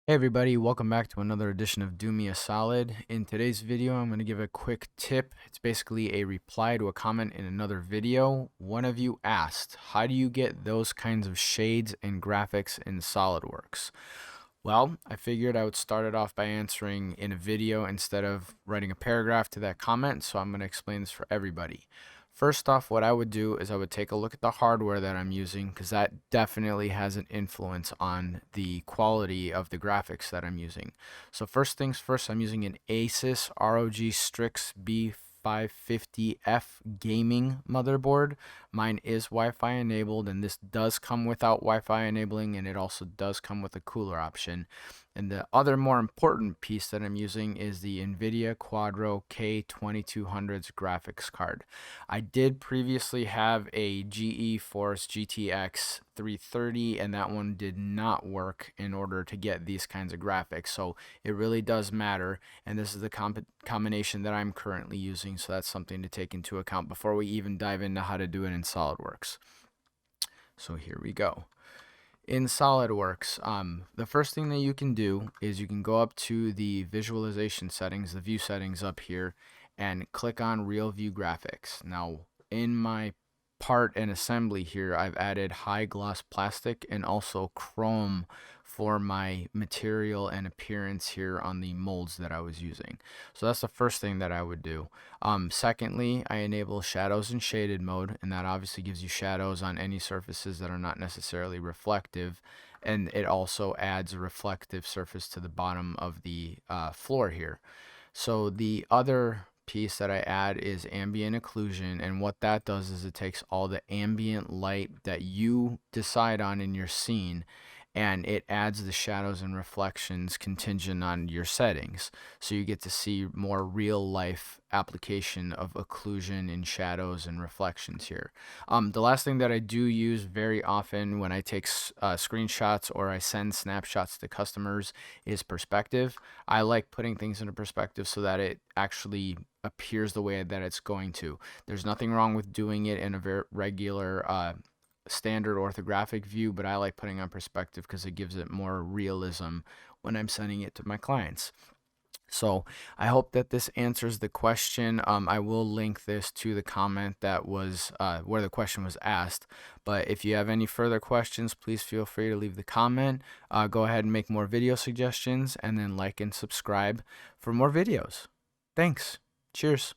Hey everybody, welcome back to another edition of Do Me a Solid. In today's video, I'm going to give a quick tip. It's basically a reply to a comment in another video. One of you asked, how do you get those kinds of shades and graphics in SolidWorks? Well, I figured I would start it off by answering in a video instead of writing a paragraph to that comment, so I'm going to explain this for everybody. First off, what I would do is I would take a look at the hardware that I'm using because that definitely has an influence on the quality of the graphics that I'm using. So first things first, I'm using an Asus ROG Strix B550F gaming motherboard. Mine is Wi-Fi enabled, and this does come without Wi-Fi enabling, and it also does come with a cooler option. And the other more important piece that I'm using is the NVIDIA Quadro K2200's graphics card. I did previously have a GeForce GTX 330, and that one did not work in order to get these kinds of graphics. So it really does matter, and this is the combination that I'm currently using, so that's something to take into account before we even dive into how to do it in SolidWorks. So here we go. In SolidWorks, the first thing that you can do is you can go up to the visualization settings, the view settings up here, and click on RealView Graphics. Now, in my part and assembly here, I've added high gloss plastic and also chrome for my material and appearance here on the molds that I was using. So that's the first thing that I would do. Secondly, I enable shadows and shaded mode, and that obviously gives you shadows on any surfaces that are not necessarily reflective, and it also adds a reflective surface to the bottom of the floor here. So the other piece that I add is ambient occlusion, and what that does is it takes all the ambient light that you decide on in your scene, and it adds the shadows and reflections contingent on your settings, so you get to see more real life application of occlusion and shadows and reflections here. The last thing that I do use very often when I take screenshots or I send snapshots to customers is perspective. I like putting things into perspective so that it actually appears the way that it's going to. There's nothing wrong with doing it in a very regular standard orthographic view, but I like putting on perspective because it gives it more realism when I'm sending it to my clients. So I hope that this answers the question. I will link this to the comment that was where the question was asked. But if you have any further questions, please feel free to leave the comment. Go ahead and make more video suggestions, and then like and subscribe for more videos. Thanks. Cheers.